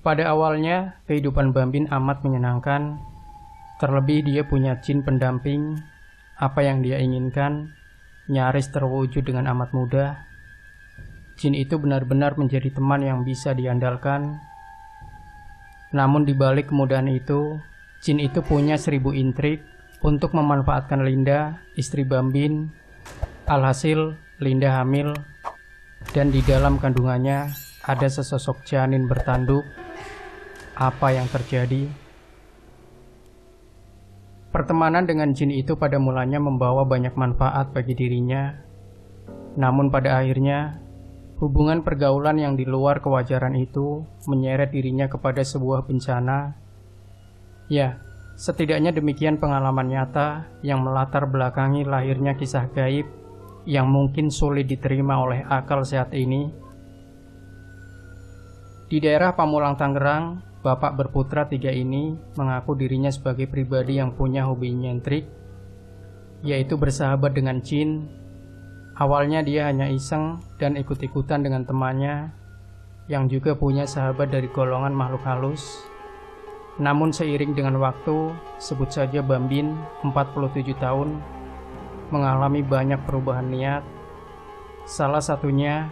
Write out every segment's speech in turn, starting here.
Pada awalnya, kehidupan Bambin amat menyenangkan. Terlebih dia punya jin pendamping. Apa yang dia inginkan nyaris terwujud dengan amat mudah. Jin itu benar-benar menjadi teman yang bisa diandalkan. Namun di balik kemudahan itu, jin itu punya 1000 intrik untuk memanfaatkan Linda, istri Bambin. Alhasil, Linda hamil, dan di dalam kandungannya ada sesosok janin bertanduk. Apa yang terjadi? Pertemanan dengan jin itu pada mulanya membawa banyak manfaat bagi dirinya. Namun pada akhirnya, hubungan pergaulan yang di luar kewajaran itu menyeret dirinya kepada sebuah bencana. Ya, setidaknya demikian pengalaman nyata yang melatar belakangi lahirnya kisah gaib yang mungkin sulit diterima oleh akal sehat ini. Di daerah Pamulang, Tangerang, bapak berputra 3 ini mengaku dirinya sebagai pribadi yang punya hobi nyentrik, yaitu bersahabat dengan jin. Awalnya dia hanya iseng dan ikut-ikutan dengan temannya yang juga punya sahabat dari golongan makhluk halus. Namun seiring dengan waktu, sebut saja Bambin, 47 tahun, mengalami banyak perubahan niat. Salah satunya,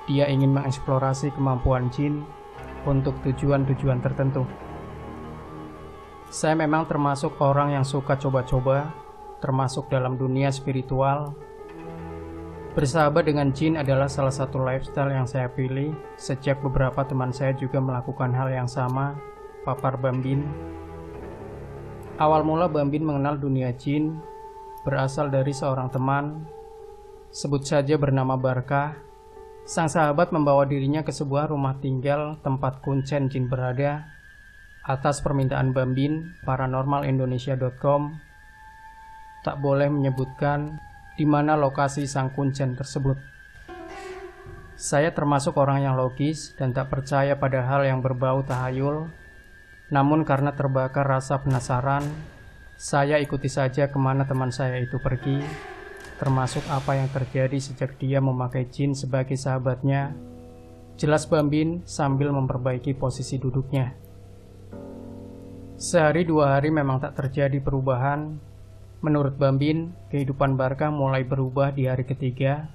dia ingin mengeksplorasi kemampuan jin untuk tujuan-tujuan tertentu. Saya memang termasuk orang yang suka coba-coba, termasuk dalam dunia spiritual. Bersahabat dengan jin adalah salah satu lifestyle yang saya pilih sejak beberapa teman saya juga melakukan hal yang sama, papar Bambin. Awal mula Bambin mengenal dunia jin berasal dari seorang teman, sebut saja bernama Barkah. Sang sahabat membawa dirinya ke sebuah rumah tinggal tempat kuncen jin berada. Atas permintaan Bambin, paranormalindonesia.com tak boleh menyebutkan di mana lokasi sang kuncen tersebut. Saya termasuk orang yang logis dan tak percaya pada hal yang berbau tahayul. Namun karena terbakar rasa penasaran, saya ikuti saja kemana teman saya itu pergi, termasuk apa yang terjadi sejak dia memakai jin sebagai sahabatnya. Jelas Bambin sambil memperbaiki posisi duduknya. Sehari 2 hari memang tak terjadi perubahan. Menurut Bambin, kehidupan Barkah mulai berubah di hari ketiga.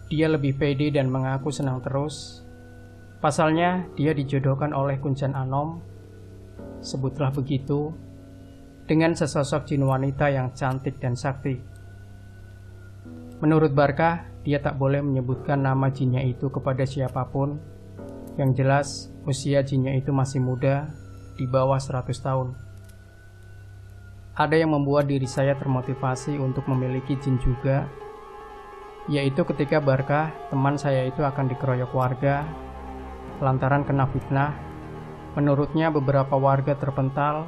Dia lebih pede dan mengaku senang terus. Pasalnya, dia dijodohkan oleh kuncen Anom, sebutlah begitu, dengan sesosok jin wanita yang cantik dan sakti. Menurut Barkah, dia tak boleh menyebutkan nama jinnya itu kepada siapapun. Yang jelas, usia jinnya itu masih muda, di bawah 100 tahun. Ada yang membuat diri saya termotivasi untuk memiliki jin juga, yaitu ketika Barkah, teman saya itu akan dikeroyok warga lantaran kena fitnah. Menurutnya beberapa warga terpental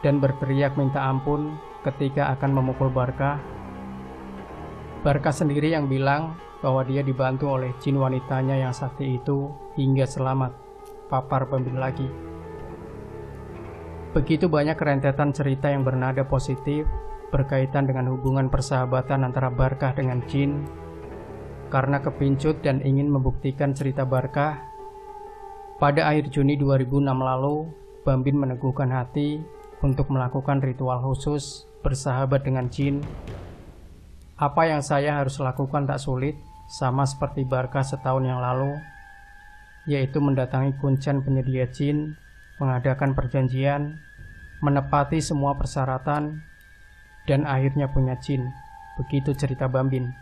dan berteriak minta ampun ketika akan memukul Barkah. Barkah sendiri yang bilang bahwa dia dibantu oleh jin wanitanya yang sakti itu hingga selamat, papar Bambin lagi. Begitu banyak rentetan cerita yang bernada positif berkaitan dengan hubungan persahabatan antara Barkah dengan jin. Karena kepincut dan ingin membuktikan cerita Barkah, pada akhir Juni 2006 lalu, Bambin meneguhkan hati untuk melakukan ritual khusus bersahabat dengan jin. Apa yang saya harus lakukan tak sulit, sama seperti Barkah setahun yang lalu, yaitu mendatangi kuncen penyedia jin, mengadakan perjanjian, menepati semua persyaratan, dan akhirnya punya jin. Begitu cerita Bambin.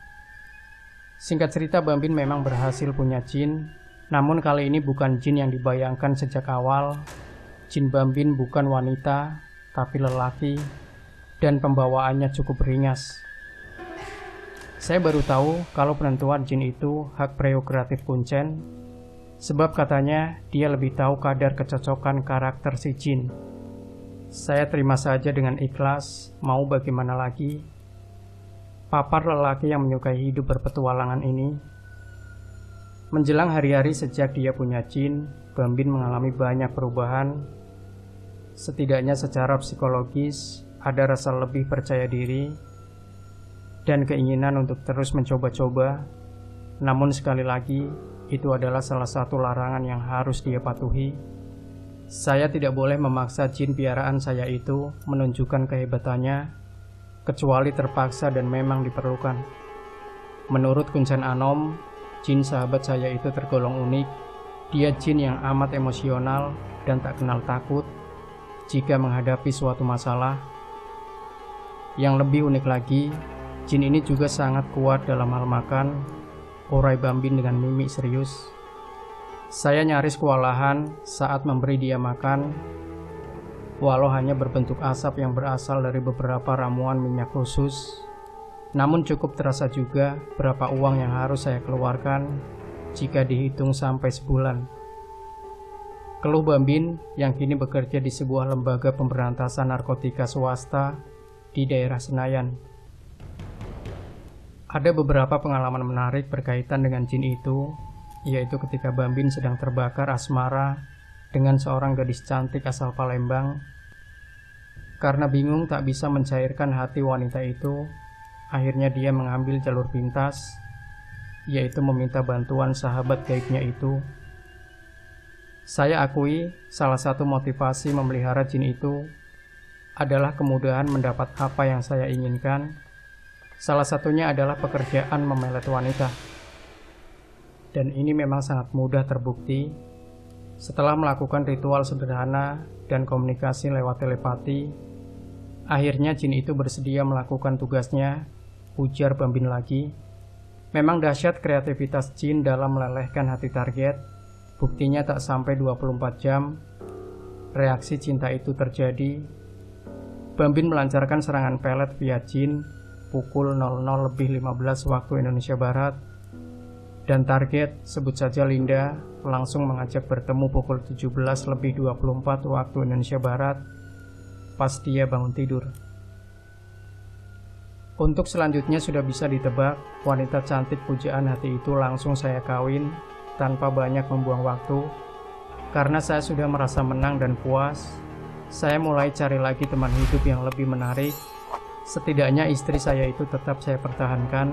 Singkat cerita, Bambin memang berhasil punya jin, namun kali ini bukan jin yang dibayangkan sejak awal. Jin Bambin bukan wanita, tapi lelaki, dan pembawaannya cukup beringas. Saya baru tahu kalau penentuan jin itu hak prerogatif kuncen, sebab katanya dia lebih tahu kadar kecocokan karakter si jin. Saya terima saja dengan ikhlas, mau bagaimana lagi. Papar lelaki yang menyukai hidup berpetualangan ini. Menjelang hari-hari sejak dia punya jin, Bambin mengalami banyak perubahan. Setidaknya secara psikologis, ada rasa lebih percaya diri dan keinginan untuk terus mencoba-coba. Namun sekali lagi, itu adalah salah satu larangan yang harus dia patuhi. Saya tidak boleh memaksa jin piaraan saya itu menunjukkan kehebatannya, kecuali terpaksa dan memang diperlukan. Menurut Kuncen Anom, jin sahabat saya itu tergolong unik. Dia jin yang amat emosional dan tak kenal takut jika menghadapi suatu masalah. Yang lebih unik lagi, jin ini juga sangat kuat dalam hal makan, urai Bambin dengan mimik serius. Saya nyaris kewalahan saat memberi dia makan, walau hanya berbentuk asap yang berasal dari beberapa ramuan minyak khusus. Namun cukup terasa juga berapa uang yang harus saya keluarkan jika dihitung sampai sebulan. Keluh Bambin yang kini bekerja di sebuah lembaga pemberantasan narkotika swasta di daerah Senayan. Ada beberapa pengalaman menarik berkaitan dengan jin itu, yaitu ketika Bambin sedang terbakar asmara dengan seorang gadis cantik asal Palembang. Karena bingung tak bisa mencairkan hati wanita itu, akhirnya dia mengambil jalur pintas, yaitu meminta bantuan sahabat gaibnya itu. Saya akui salah satu motivasi memelihara jin itu adalah kemudahan mendapat apa yang saya inginkan. Salah satunya adalah pekerjaan memelet wanita. Dan ini memang sangat mudah terbukti. Setelah melakukan ritual sederhana dan komunikasi lewat telepati, akhirnya jin itu bersedia melakukan tugasnya, ujar Bambin lagi. Memang dahsyat kreativitas jin dalam melelehkan hati target. Buktinya tak sampai 24 jam, reaksi cinta itu terjadi. Bambin melancarkan serangan pelet via jin pukul 00.15 waktu Indonesia Barat. Dan target, sebut saja Linda, langsung mengajak bertemu pukul 17.24 waktu Indonesia Barat pas dia bangun tidur. Untuk selanjutnya sudah bisa ditebak, wanita cantik pujaan hati itu langsung saya kawin tanpa banyak membuang waktu. Karena saya sudah merasa menang dan puas, saya mulai cari lagi teman hidup yang lebih menarik. Setidaknya istri saya itu tetap saya pertahankan.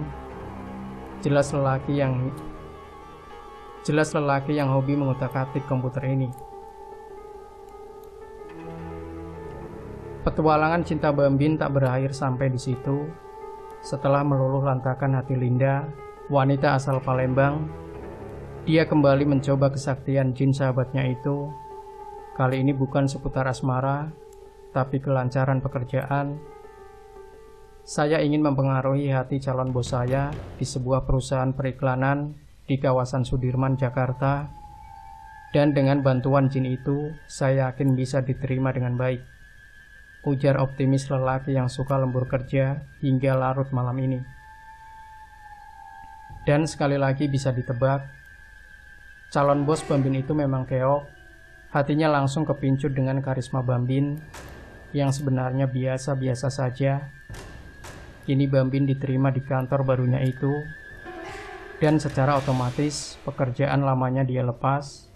Jelas lelaki yang hobi mengutak-atik komputer ini. Petualangan cinta Bambin tak berakhir sampai di situ. Setelah meluluh lantakan hati Linda, wanita asal Palembang, dia kembali mencoba kesaktian jin sahabatnya itu. Kali ini bukan seputar asmara, tapi kelancaran pekerjaan. Saya ingin mempengaruhi hati calon bos saya di sebuah perusahaan periklanan di kawasan Sudirman, Jakarta. Dan dengan bantuan jin itu, saya yakin bisa diterima dengan baik, ujar optimis lelaki yang suka lembur kerja hingga larut malam ini. Dan sekali lagi bisa ditebak, calon bos Bambin itu memang keok. Hatinya langsung kepincut dengan karisma Bambin yang sebenarnya biasa-biasa saja. Kini Bambin diterima di kantor barunya itu, dan secara otomatis pekerjaan lamanya dia lepas,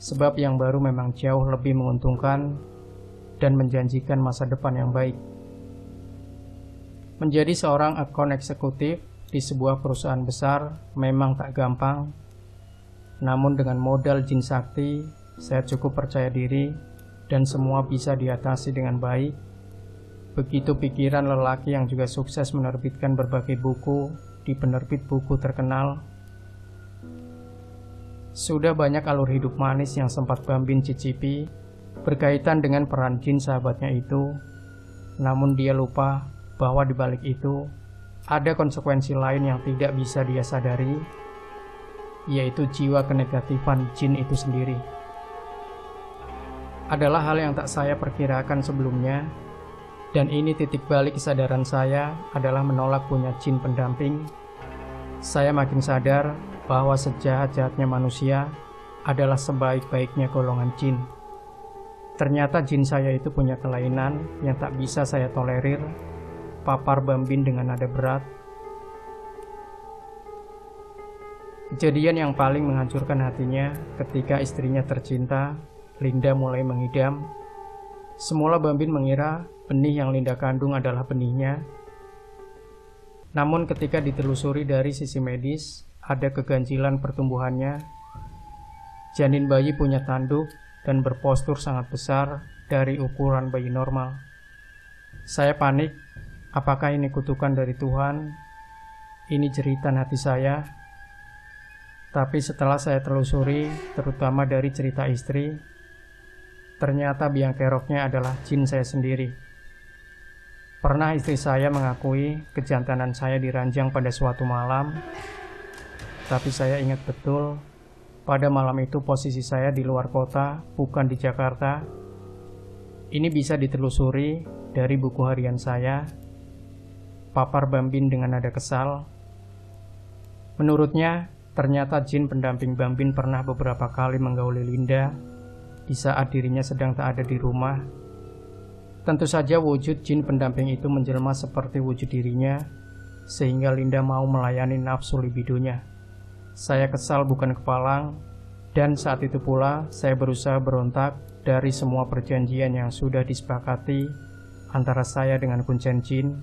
sebab yang baru memang jauh lebih menguntungkan dan menjanjikan masa depan yang baik. Menjadi seorang account eksekutif di sebuah perusahaan besar memang tak gampang. Namun dengan modal jin sakti, saya cukup percaya diri dan semua bisa diatasi dengan baik. Begitu pikiran lelaki yang juga sukses menerbitkan berbagai buku di penerbit buku terkenal. Sudah banyak alur hidup manis yang sempat Bambin cicipi berkaitan dengan peran jin sahabatnya itu. Namun dia lupa bahwa di balik itu ada konsekuensi lain yang tidak bisa dia sadari, yaitu jiwa kenegatifan jin itu sendiri. Adalah hal yang tak saya perkirakan sebelumnya. Dan ini titik balik kesadaran saya adalah menolak punya jin pendamping. Saya makin sadar bahwa sejahat-jahatnya manusia adalah sebaik-baiknya golongan jin. Ternyata jin saya itu punya kelainan yang tak bisa saya tolerir, papar Bambin dengan nada berat. Kejadian yang paling menghancurkan hatinya ketika istrinya tercinta, Linda, mulai mengidam. Semula Bambin mengira benih yang Linda kandung adalah benihnya. Namun ketika ditelusuri dari sisi medis, ada keganjilan pertumbuhannya. Janin bayi punya tanduk dan berpostur sangat besar dari ukuran bayi normal. Saya panik, apakah ini kutukan dari Tuhan? Ini jeritan hati saya. Tapi setelah saya telusuri, terutama dari cerita istri, ternyata biang keroknya adalah jin saya sendiri. Pernah istri saya mengakui kejantanan saya diranjang pada suatu malam, tapi saya ingat betul, pada malam itu posisi saya di luar kota, bukan di Jakarta. Ini bisa ditelusuri dari buku harian saya, papar Bambin dengan nada kesal. Menurutnya, ternyata jin pendamping Bambin pernah beberapa kali menggauli Linda di saat dirinya sedang tak ada di rumah. Tentu saja wujud jin pendamping itu menjelma seperti wujud dirinya, sehingga Linda mau melayani nafsu libidonya. Saya kesal bukan kepalang, dan saat itu pula saya berusaha berontak dari semua perjanjian yang sudah disepakati antara saya dengan kuncen jin.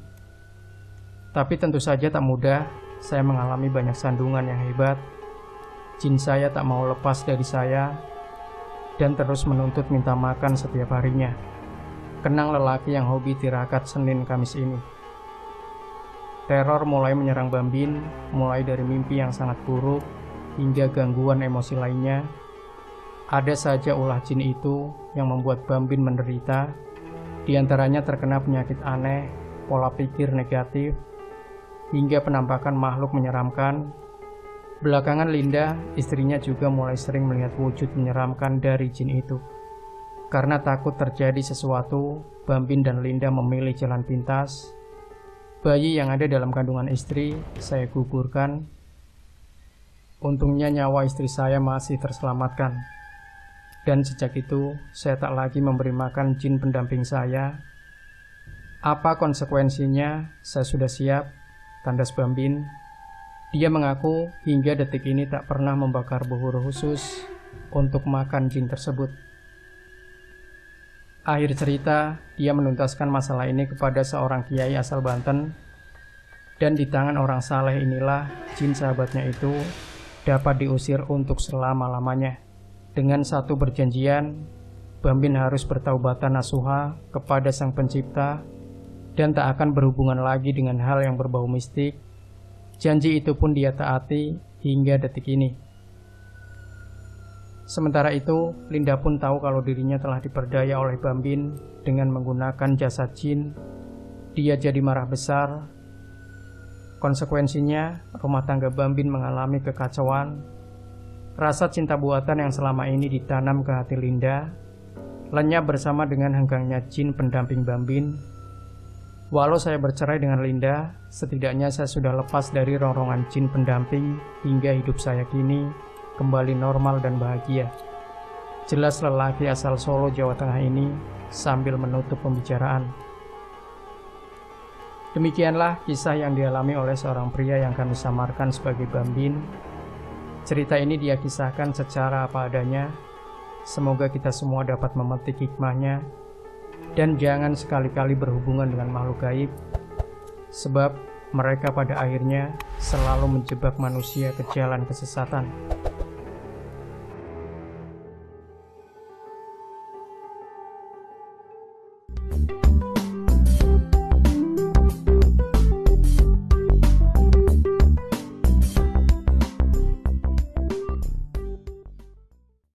Tapi tentu saja tak mudah, saya mengalami banyak sandungan yang hebat. Jin saya tak mau lepas dari saya dan terus menuntut minta makan setiap harinya. Kenang lelaki yang hobi tirakat Senin Kamis ini. Teror mulai menyerang Bambin, mulai dari mimpi yang sangat buruk hingga gangguan emosi lainnya. Ada saja ulah jin itu yang membuat Bambin menderita. Di antaranya terkena penyakit aneh, pola pikir negatif, hingga penampakan makhluk menyeramkan. Belakangan Linda, istrinya juga mulai sering melihat wujud menyeramkan dari jin itu. Karena takut terjadi sesuatu, Bambin dan Linda memilih jalan pintas. Bayi yang ada dalam kandungan istri, saya gugurkan. Untungnya nyawa istri saya masih terselamatkan. Dan sejak itu, saya tak lagi memberi makan jin pendamping saya. Apa konsekuensinya? Saya sudah siap. Tandas Bambin. Dia mengaku hingga detik ini tak pernah membakar buhur khusus untuk makan jin tersebut. Akhir cerita, dia menuntaskan masalah ini kepada seorang kiai asal Banten. Dan di tangan orang saleh inilah jin sahabatnya itu dapat diusir untuk selama-lamanya. Dengan satu perjanjian, Bambin harus bertaubatan nasuha kepada Sang Pencipta dan tak akan berhubungan lagi dengan hal yang berbau mistik. Janji itu pun dia taati hingga detik ini. Sementara itu, Linda pun tahu kalau dirinya telah diperdaya oleh Bambin dengan menggunakan jasa jin. Dia jadi marah besar. Konsekuensinya, rumah tangga Bambin mengalami kekacauan. Rasa cinta buatan yang selama ini ditanam ke hati Linda lenyap bersama dengan henggangnya jin pendamping Bambin. Walau saya bercerai dengan Linda, setidaknya saya sudah lepas dari rongrongan jin pendamping hingga hidup saya kini kembali normal dan bahagia. Jelas lelaki asal Solo, Jawa Tengah ini sambil menutup pembicaraan. Demikianlah kisah yang dialami oleh seorang pria yang kami samarkan sebagai Bambin. Cerita ini dia kisahkan secara apa adanya. Semoga kita semua dapat memetik hikmahnya. Dan jangan sekali-kali berhubungan dengan makhluk gaib, sebab mereka pada akhirnya selalu menjebak manusia ke jalan kesesatan.